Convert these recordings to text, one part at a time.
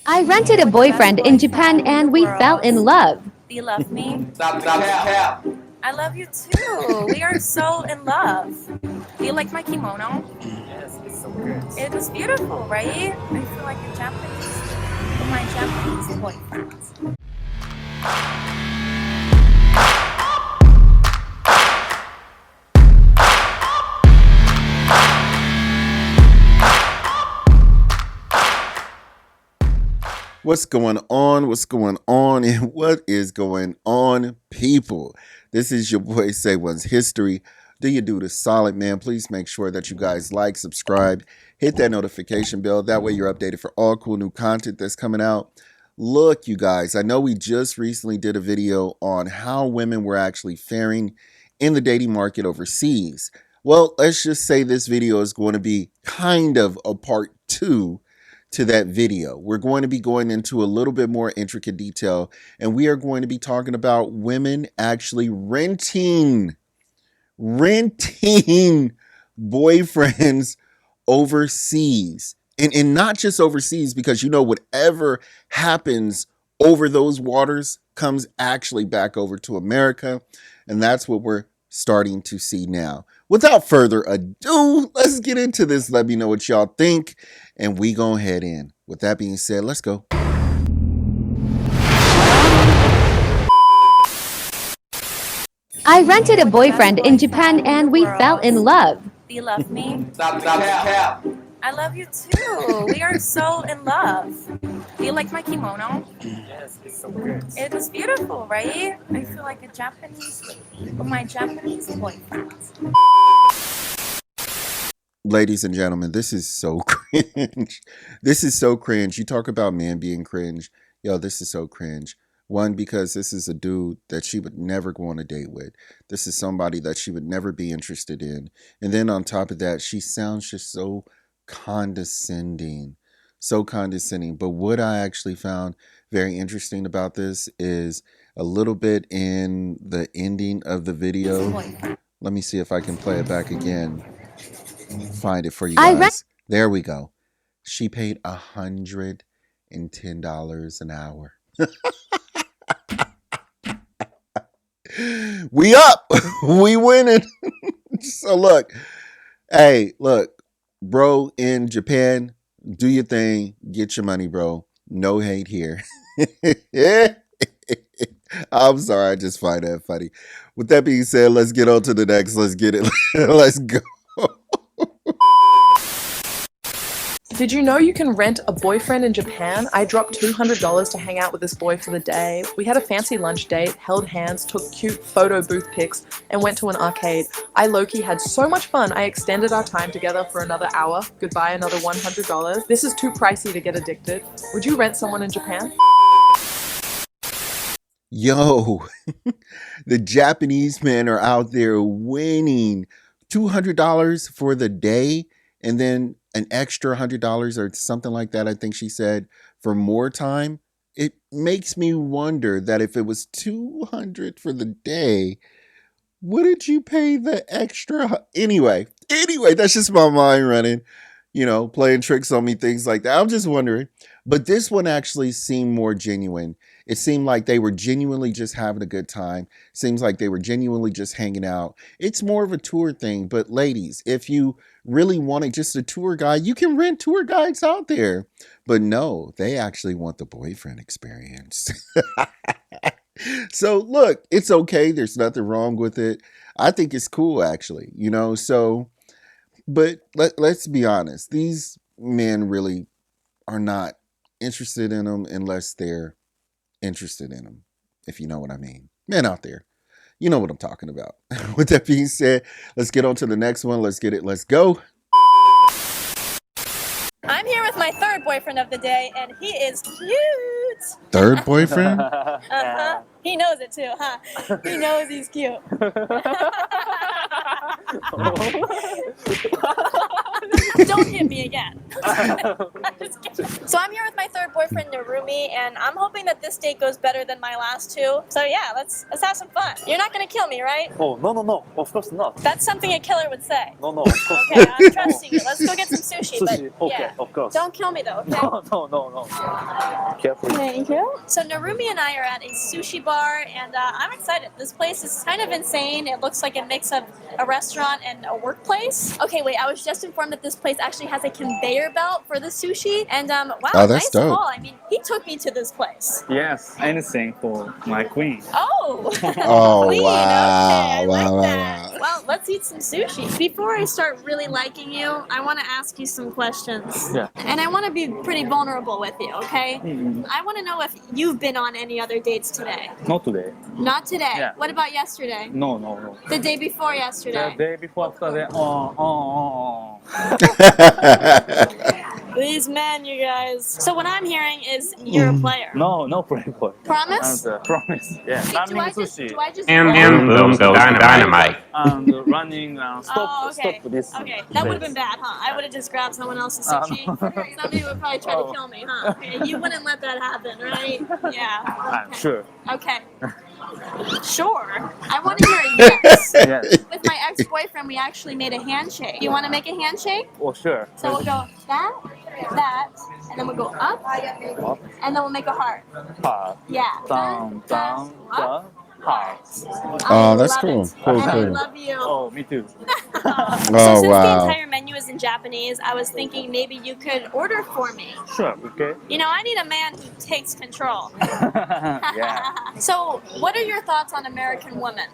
I rented a boyfriend in Japan and we fell in love. Do you love me? Stop the cap. I love you too. We are so in love. Do you like my kimono? Yes, it's so good. It is beautiful, right? I feel like a Japanese with my Japanese boyfriend. What's going on? What's going on? And what is going on, people? This is your boy Say One's History. Do you do the solid, man? Please make sure that you guys like, subscribe, hit that notification bell. That way you're updated for all cool new content that's coming out. Look, you guys, I know we just recently did a video on how women were actually faring in the dating market overseas. Well, let's just say this video is going to be kind of a part 2 to that video. We're going to be going into a little bit more intricate detail, and we are going to be talking about women actually renting boyfriends overseas. And not just overseas, because you know whatever happens over those waters comes actually back over to America, and that's what we're starting to see now. Without further ado, let's get into this. Let me know what y'all think, and we gonna head in. With that being said, let's go. I rented a boyfriend in Japan and we fell in love. Do you love me? Stop the cap. I love you too. We are so in love. Do you like my kimono? Yes, it's so good. It is beautiful, right? I feel like a Japanese lady with my Japanese boyfriend. Ladies and gentlemen, this is so cringe. This is so cringe. You talk about men being cringe. Yo, this is so cringe. One, because this is a dude that she would never go on a date with. This is somebody that she would never be interested in. And then on top of that, she sounds just so condescending. So condescending. But what I actually found very interesting about this is a little bit in the ending of the video. Let me see if I can play it back again. Find it for you guys. There we go. She paid $110 an hour. We up. We winning. So look. Hey, look. Bro in Japan, do your thing. Get your money, bro. No hate here. I'm sorry. I just find that funny. With that being said, let's get on to the next. Let's get it. Let's go. Did you know you can rent a boyfriend in Japan? I dropped $200 to hang out with this boy for the day. We had a fancy lunch date, held hands, took cute photo booth pics, and went to an arcade. I low-key had so much fun, I extended our time together for another hour. Goodbye, another $100. This is too pricey to get addicted. Would you rent someone in Japan? Yo, the Japanese men are out there winning $200 for the day, and then an extra $100 or something like that, I think she said, for more time. It makes me wonder that if it was $200 for the day, wouldn't you pay the extra? Anyway, that's just my mind running, playing tricks on me, things like that. I'm just wondering. But this one actually seemed more genuine. It seemed like they were genuinely just having a good time. Seems like they were genuinely just hanging out. It's more of a tour thing. But ladies, if you really wanted just a tour guide, you can rent tour guides out there. But no, they actually want the boyfriend experience. So look, it's okay. There's nothing wrong with it. I think it's cool, actually, so, but let's be honest. These men really are not interested in them unless they're interested in them, if you know what I mean. Men out there, you know what I'm talking about. With that being said, let's get on to the next one. Let's get it. Let's go. I'm here with my third boyfriend of the day, and he is cute. Third boyfriend? Uh-huh. He knows it too, huh? He knows he's cute. Don't hit me again. Just kidding. So I'm here with my third boyfriend, Narumi, and I'm hoping that this date goes better than my last two. So yeah, let's have some fun. You're not gonna kill me, right? Oh, no. Of course not. That's something a killer would say. No, of course Okay, I'm trusting you. Let's go get some sushi. Sushi, But okay, yeah, of course. don't kill me though. Okay. No. Careful. Thank you. So Narumi and I are at a sushi bar, and I'm excited. This place is kind of insane. It looks like a mix of a restaurant and a workplace. Okay, wait. I was just informed that this place actually has a conveyor belt for the sushi, and wow, Oh, that's nice dope. call. I mean, he took me to this place. Yes, anything for my queen. Oh. Oh, Clean. wow. Okay, I like Wow, that. wow. Well, let's eat some sushi. Before I start really liking you, I want to ask you some questions. Yeah. And I want to be pretty vulnerable with you, okay? I want to know if you've been on any other dates today. Not today. Not today. Yeah. What about yesterday? No. The day before The yesterday? day before after that. These men, you guys. So what I'm hearing is you're a player. No playboy. Promise? And promise. Yeah. Do Running I just, sushi. do I just And boom goes dynamite. And running Oh, okay. stop this. Okay, that would have been bad, huh? I would have just grabbed someone else's sushi. Somebody would probably try to kill me, huh? Okay, you wouldn't let that happen, right? Yeah. I'm sure. Okay. Sure. I want to hear a yes. Yes. With my ex-boyfriend, we actually made a handshake. You want to make a handshake? Oh, sure. So we'll go that, and then we'll go up, and then we'll make a heart. Heart. Yeah. Down, up. heart. Oh, that's love cool. it. Cool, And I cool. love you. Oh, me too. So Oh, since the wow. entire menu is in Japanese, I was thinking maybe you could order for me. Sure, okay. You know, I need a man who takes control. Yeah. So, what are your thoughts on American women?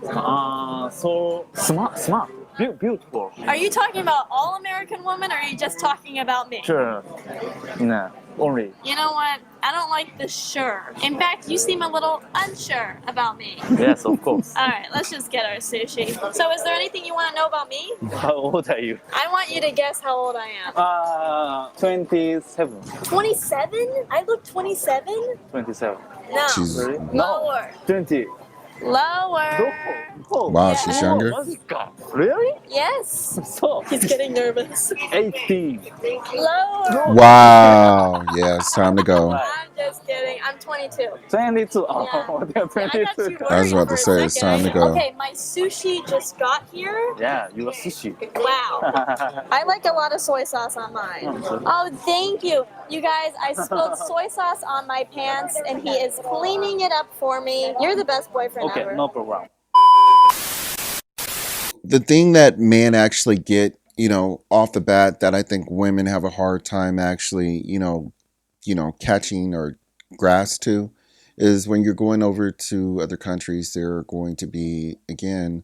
So smart, beautiful. Are you talking about all American women, or are you just talking about me? Sure. No, only. You know what? I don't like the sure. In fact, you seem a little unsure about me. Yes, of course. All right, let's just get our sushi. So, is there anything you want to know about me? How old are you? I want you to guess how old I am. 27. 27? I look 27? 27. No. She's- Really? Lower. 20. Lower. Oh, Wow, she's younger. Really? Yes. So, He's getting nervous. 18. Lower. Wow. Yeah, it's time to go. I'm just kidding. I'm 22. 22. Oh, Yeah. they're I got 22. you I was worried about for to a say, it's second. time to go. Okay, my sushi just got here. Yeah, you are sushi. Wow. I like a lot of soy sauce on mine. Oh, thank you. You guys, I spilled soy sauce on my pants and he is cleaning it up for me. You're the best boyfriend Okay, ever. no problem. The thing that men actually get, off the bat that I think women have a hard time actually, catching or grasp to is when you're going over to other countries, there are going to be, again,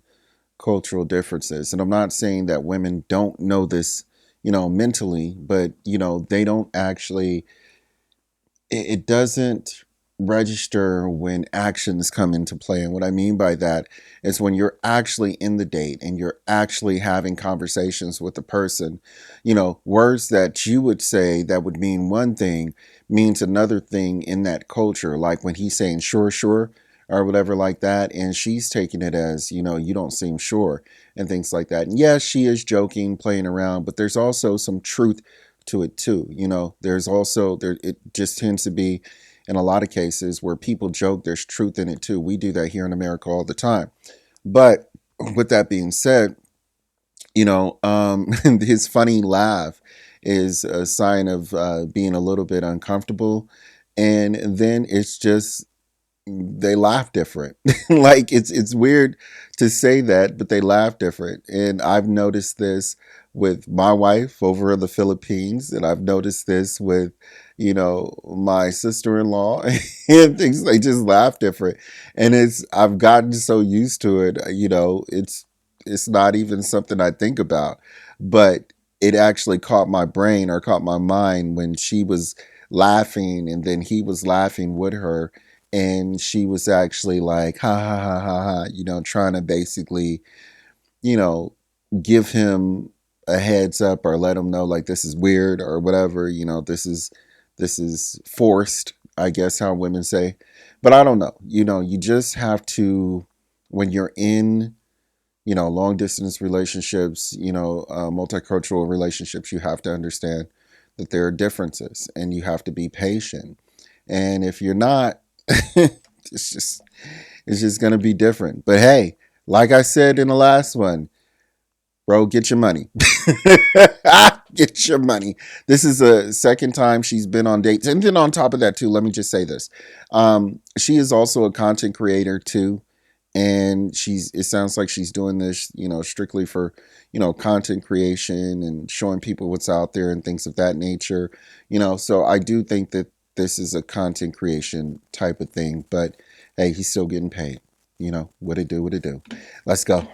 cultural differences. And I'm not saying that women don't know this, mentally, but, they don't actually, it doesn't register when actions come into play. And what I mean by that is when you're actually in the date and you're actually having conversations with the person, words that you would say that would mean one thing means another thing in that culture. Like when he's saying sure, or whatever like that, and she's taking it as, you don't seem sure and things like that. And yes, she is joking, playing around, but there's also some truth to it too. There's also it just tends to be in a lot of cases where people joke, there's truth in it too. We do that here in America all the time. But with that being said, his funny laugh is a sign of being a little bit uncomfortable. And then it's just, they laugh different. Like it's weird to say that, but they laugh different. And I've noticed this with my wife over in the Philippines, and I've noticed this with, my sister-in-law and things. They just laugh different. And I've gotten so used to it, it's not even something I think about, but it actually caught my brain or caught my mind when she was laughing and then he was laughing with her. And she was actually like, ha, ha, ha, ha, ha, trying to basically, give him a heads up or let him know like this is weird or whatever, this is forced, I guess how women say. But I don't know, you just have to, when you're in long distance relationships, multicultural relationships, you have to understand that there are differences and you have to be patient. And if you're not, it's just it's just going to be different. But hey, like I said in the last one, bro, get your money. Get your money. This is the second time she's been on dates. And then on top of that, too, let me just say this. She is also a content creator, too. And it sounds like she's doing this, strictly for, content creation and showing people what's out there and things of that nature. So I do think that this is a content creation type of thing. But hey, he's still getting paid. What it do, what it do. Let's go.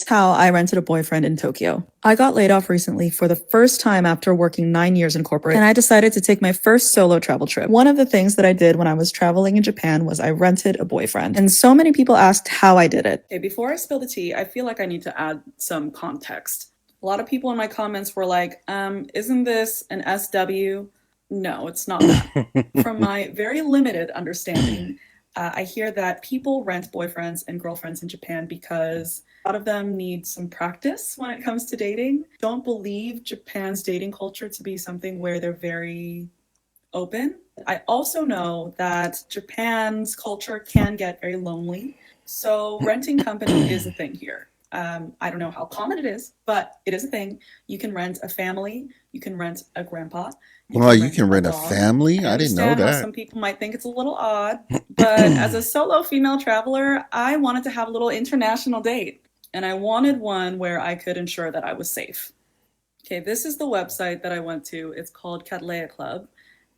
How I rented a boyfriend in Tokyo. I got laid off recently for the first time after working 9 years in corporate, and I decided to take my first solo travel trip. One of the things that I did when I was traveling in Japan was I rented a boyfriend, and so many people asked how I did it. Okay, before I spill the tea, I feel like I need to add some context. A lot of people in my comments were like, isn't this an SW? No, it's not that. From my very limited understanding, I hear that people rent boyfriends and girlfriends in Japan because a lot of them need some practice when it comes to dating. Don't believe Japan's dating culture to be something where they're very open. I also know that Japan's culture can get very lonely. So renting company is a thing here. I don't know how common it is, but it is a thing. You can rent a family. You can rent a grandpa. You can rent a family? I didn't know understand how that. some people might think it's a little odd, but as a solo female traveler, I wanted to have a little international date, and I wanted one where I could ensure that I was safe. Okay, this is the website that I went to. It's called Katlea Club.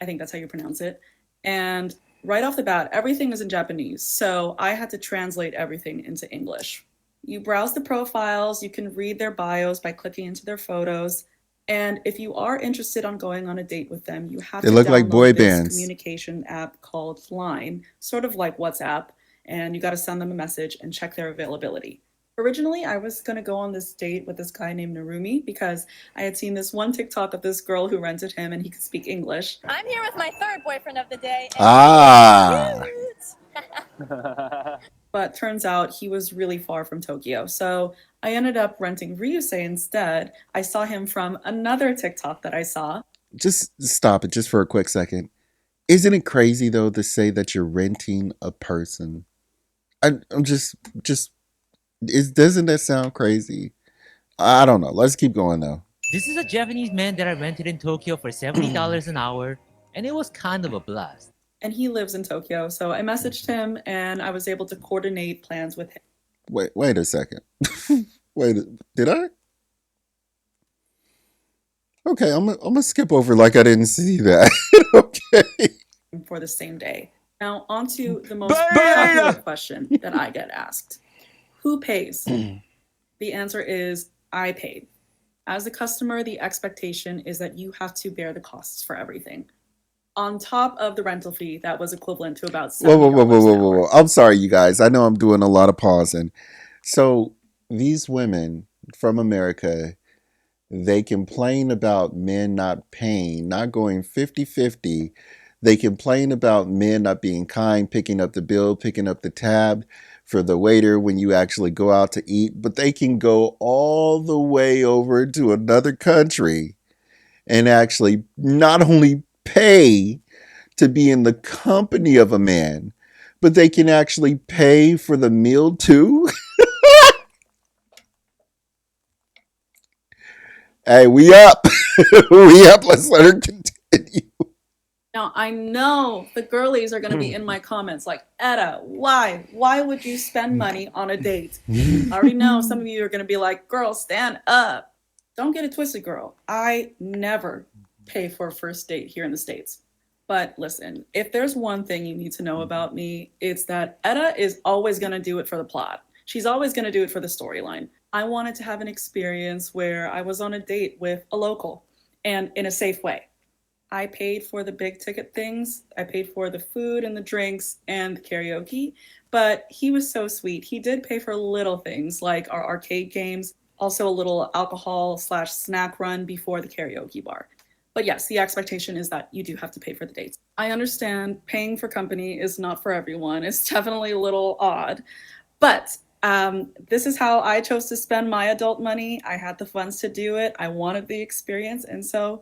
I think that's how you pronounce it. And right off the bat, everything is in Japanese, so I had to translate everything into English. You browse the profiles, you can read their bios by clicking into their photos. And if you are interested on going on a date with them, you have to look like download boy this bands. communication app called Line, sort of like WhatsApp, and you got to send them a message and check their availability. Originally, I was going to go on this date with this guy named Narumi because I had seen this one TikTok of this girl who rented him and he could speak English. I'm here with my third boyfriend of the day. And Ah. But turns out he was really far from Tokyo. So I ended up renting Ryusei instead. I saw him from another TikTok that I saw. Just stop it just for a quick second. Isn't it crazy, though, to say that you're renting a person? I'm just doesn't that sound crazy? I don't know. Let's keep going, though. This is a Japanese man that I rented in Tokyo for $70 an hour, and it was kind of a blast. And he lives in Tokyo, so I messaged him and I was able to coordinate plans with him. Wait a second. Did I? Okay, I'm gonna skip over like I didn't see that. Okay. For the same day. Now, on to the most popular question that I get asked. Who pays? The answer is I paid. As a customer, the expectation is that you have to bear the costs for everything. On top of the rental fee, that was equivalent to about $70 Whoa. I'm sorry, you guys. I know I'm doing a lot of pausing. So these women from America, they complain about men not paying, not going 50-50. They complain about men not being kind, picking up the bill, picking up the tab for the waiter when you actually go out to eat. But they can go all the way over to another country and actually not only pay to be in the company of a man, but they can actually pay for the meal too. Hey, we up. We up. Let's let her continue. Now, I know the girlies are going to be in my comments like, Etta, why? Why would you spend money on a date? I already know some of you are going to be like, girl, stand up. Don't get it twisted, girl. I never pay for a first date here in the States. But listen, if there's one thing you need to know about me, it's that Etta is always going to do it for the plot. She's always going to do it for the storyline. I wanted to have an experience where I was on a date with a local and in a safe way. I paid for the big ticket things. I paid for the food and the drinks and the karaoke, but he was so sweet. He did pay for little things like our arcade games, also a little alcohol/snack run before the karaoke bar. But yes, the expectation is that you do have to pay for the dates. I understand paying for company is not for everyone. It's definitely a little odd, but This is how I chose to spend my adult money. I had the funds to do it. I wanted the experience. And so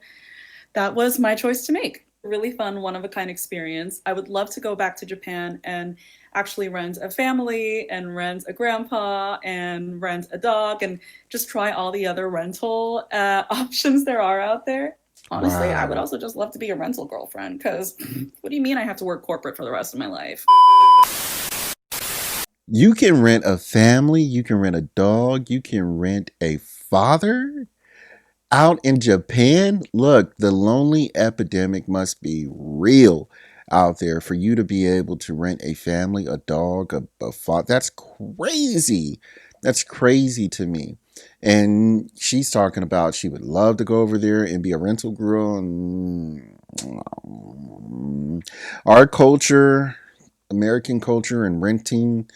that was my choice to make. Really fun, one-of-a-kind experience. I would love to go back to Japan and actually rent a family and rent a grandpa and rent a dog and just try all the other rental options there are out there. Honestly, I would also just love to be a rental girlfriend because what do you mean I have to work corporate for the rest of my life? You can rent a family, you can rent a dog, you can rent a father out in Japan. Look, the lonely epidemic must be real out there for you to be able to rent a family, a dog, a father. That's crazy. That's crazy to me. And she's talking about she would love to go over there and be a rental girl. And our culture, American culture, and renting,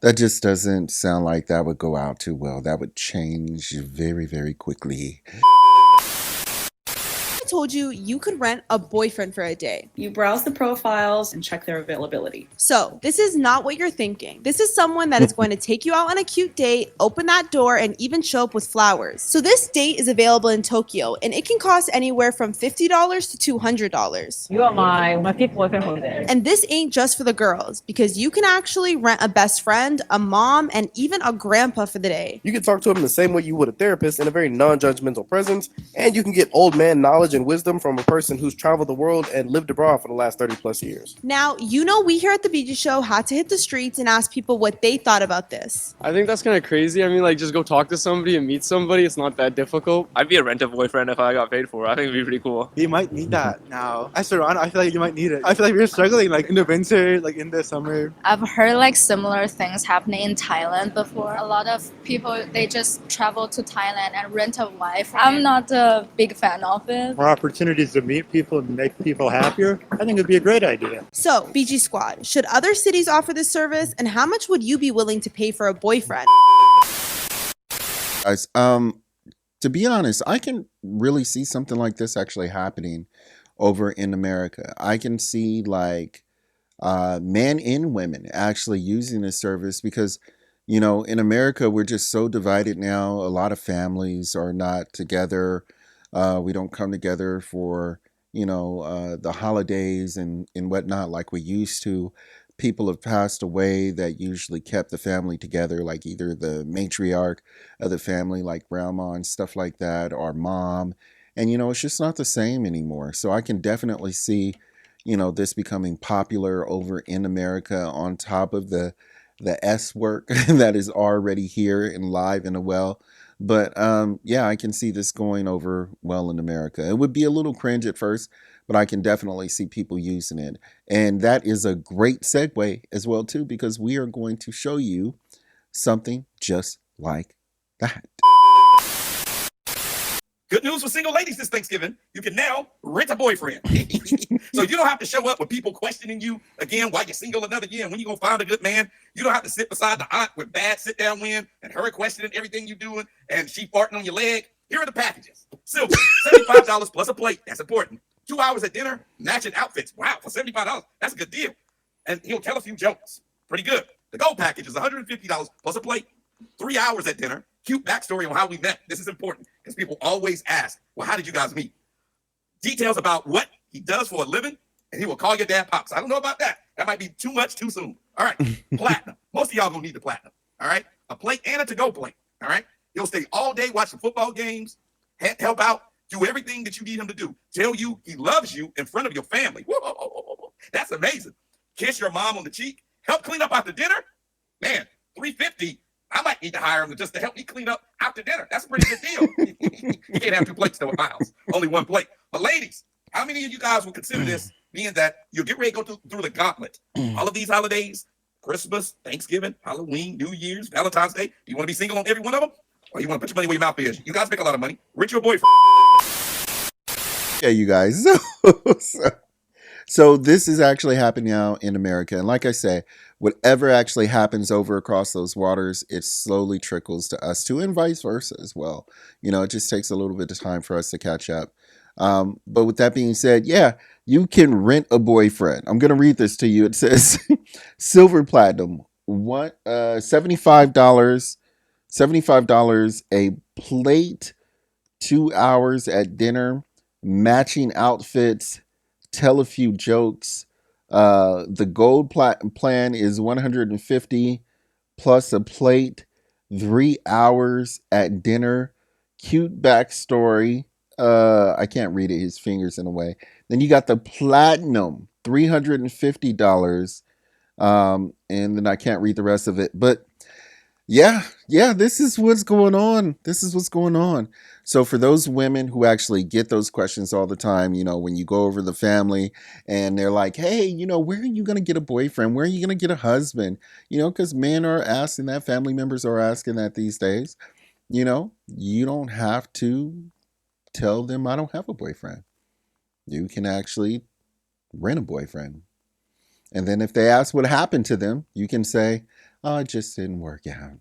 that just doesn't sound like that would go out too well. That would change very, very quickly. I told you you could rent a boyfriend for a day. You browse the profiles and check their availability. So, this is not what you're thinking. This is someone that is going to take you out on a cute date, open that door, and even show up with flowers. So, this date is available in Tokyo, and it can cost anywhere from $50 to $200. You are my fifth boyfriend for the day. And this ain't just for the girls, because you can actually rent a best friend, a mom, and even a grandpa for the day. You can talk to him the same way you would a therapist in a very non-judgmental presence, and you can get old man knowledge and wisdom from a person who's traveled the world and lived abroad for the last 30 plus years. Now, you know we here at the BG Show had to hit the streets and ask people what they thought about this. I think that's kind of crazy. I mean, like, just go talk to somebody and meet somebody. It's not that difficult. I'd be a rent a boyfriend if I got paid for it. I think it'd be pretty cool. You might need that now. As around, I feel like you might need it. I feel like we're struggling like in the winter, like in the summer. I've heard like similar things happening in Thailand before. A lot of people, they just travel to Thailand and rent a wife. I'm not a big fan of it. More opportunities to meet people and make people happier. I think it'd be a great idea. So, BG Squad, should other cities offer this service, and how much would you be willing to pay for a boyfriend? Guys, to be honest, I can really see something like this actually happening over in America. I can see like men and women actually using this service because, you know, in America, we're just so divided now. A lot of families are not together. We don't come together for, you know, the holidays and whatnot like we used to. People have passed away that usually kept the family together, like either the matriarch of the family, like grandma and stuff like that, or mom. And, you know, it's just not the same anymore. So I can definitely see, you know, this becoming popular over in America on top of the S work that is already here and live and well. But yeah, I can see this going over well in America. It would be a little cringe at first, but I can definitely see people using it. And that is a great segue as well, too, because we are going to show you something just like that. Good news for single ladies this Thanksgiving. You can now rent a boyfriend. So you don't have to show up with people questioning you again why you're single another year and when you going to find a good man. You don't have to sit beside the aunt with bad sit-down wind and her questioning everything you're doing and she farting on your leg. Here are the packages. Silver, $75 plus a plate. That's important. 2 hours at dinner, matching outfits. Wow, for $75, that's a good deal. And he'll tell a few jokes. Pretty good. The gold package is $150 plus a plate. 3 hours at dinner. Cute backstory on how we met. This is important because people always ask, well, how did you guys meet? Details about what he does for a living, and he will call your dad Pops. I don't know about that. That might be too much too soon. All right, platinum. Most of y'all gonna need the platinum. All right, a plate and a to-go plate. All right, he'll stay all day watching football games, help out, do everything that you need him to do. Tell you he loves you in front of your family. Whoa, that's amazing. Kiss your mom on the cheek. Help clean up after dinner. Man, $350. I might need to hire him just to help me clean up after dinner. That's a pretty good deal. You can't have two plates though at my house. Only one plate. But ladies, how many of you guys will consider this being that you'll get ready to go through the gauntlet? All of these holidays, Christmas, Thanksgiving, Halloween, New Year's, Valentine's Day. Do you want to be single on every one of them? Or you want to put your money where your mouth is? You guys make a lot of money. Rent your boyfriend. Yeah, you guys. So this is actually happening now in America. And like I say, whatever actually happens over across those waters, it slowly trickles to us too, and vice versa as well. You know, it just takes a little bit of time for us to catch up. But with that being said, yeah, you can rent a boyfriend. I'm going to read this to you. It says silver, platinum, what $75 a plate, 2 hours at dinner, matching outfits, tell a few jokes. The gold plan is 150 plus a plate, 3 hours at dinner, cute backstory. I can't read it, his fingers in a way. Then you got the platinum, $350. And then I can't read the rest of it. But yeah, this is what's going on. So for those women who actually get those questions all the time, when you go over the family and they're like, hey, where are you going to get a boyfriend? Where are you going to get a husband? Because men are asking that, family members are asking that these days. You don't have to tell them I don't have a boyfriend. You can actually rent a boyfriend. And then if they ask what happened to them, you can say, oh, it just didn't work out.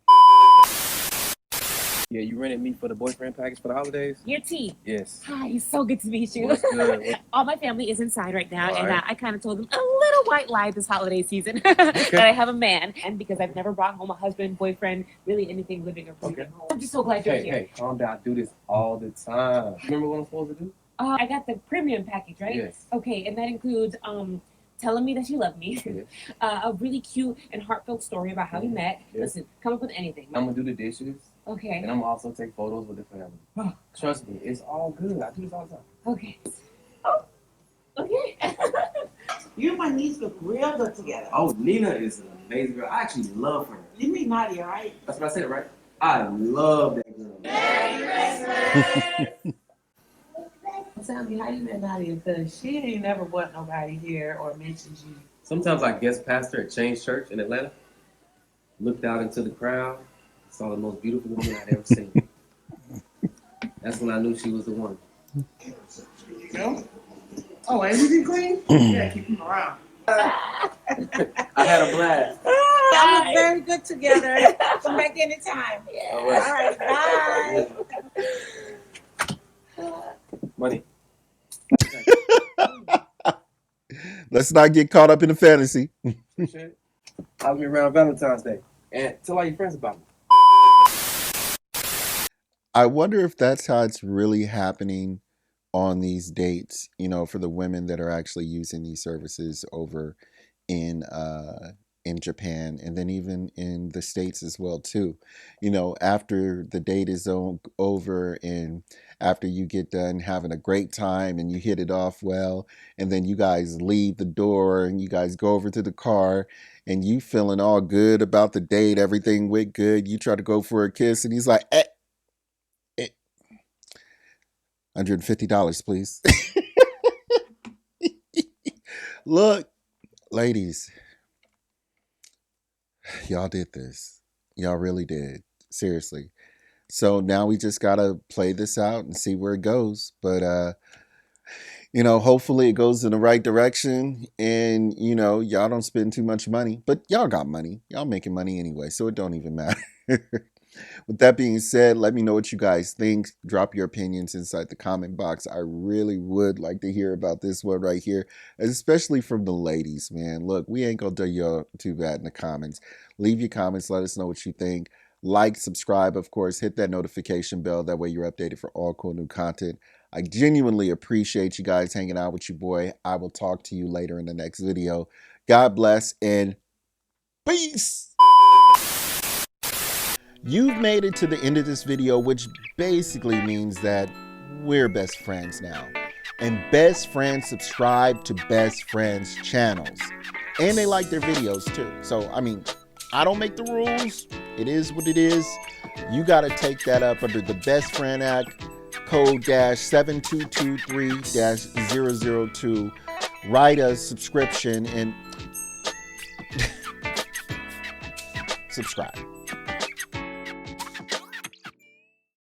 Yeah, you rented me for the boyfriend package for the holidays? Your T. Yes. Hi, it's so good to meet you. What's good? All my family is inside right now, All and right. I kind of told them a little white lie this holiday season that I have a man, and because I've never brought home a husband, boyfriend, really anything living or breathing home. I'm just so glad you're here. Hey, calm down. I do this all the time. Remember what I'm supposed to do? I got the premium package, right? Yes. Okay, and that includes telling me that you love me, Yes. a really cute and heartfelt story about how we met. Yes. Listen, come up with anything. I'm gonna do the dishes. Okay. And I'm gonna also take photos with the family. Trust me, it's all good. I do this all the time. Okay. Oh, okay. You and my niece look real good together. Oh, Nina is an amazing girl. I actually love her. You mean Nadia, right? That's what I said, right? I love that girl. Tell me how you met Nadia, because she ain't never brought nobody here or mentioned you. Sometimes I guest pastor at Change Church in Atlanta. Looked out into the crowd, saw the most beautiful woman I'd ever seen. That's when I knew she was the one. You know? Oh, and you been clean? Yeah, keep him around. I had a blast. Y'all look very good together. Come back anytime. Yeah. All right. All right, bye. Money. Let's not get caught up in the fantasy. I'll be around Valentine's Day. And tell all your friends about me. I wonder if that's how it's really happening on these dates, for the women that are actually using these services over in Japan, and then even in the States as well too. After the date is over and after you get done having a great time and you hit it off well, and then you guys leave the door and you guys go over to the car and you feeling all good about the date, everything went good, you try to go for a kiss and he's like, $150, please. Look, ladies, y'all did this. Y'all really did. Seriously. So now we just got to play this out and see where it goes. But, hopefully it goes in the right direction and, y'all don't spend too much money. But y'all got money. Y'all making money anyway, so it don't even matter. With that being said, let me know what you guys think. Drop your opinions inside the comment box. I really would like to hear about this one right here, especially from the ladies, man. Look, we ain't gonna do y'all too bad in the comments. Leave your comments. Let us know what you think. Like, subscribe, of course. Hit that notification bell. That way you're updated for all cool new content. I genuinely appreciate you guys hanging out with your boy. I will talk to you later in the next video. God bless and peace. You've made it to the end of this video, which basically means that we're best friends now. And best friends subscribe to best friends channels. And they like their videos too. So, I don't make the rules. It is what it is. You got to take that up under the Best Friend Act, code -7223-002. Write a subscription and subscribe.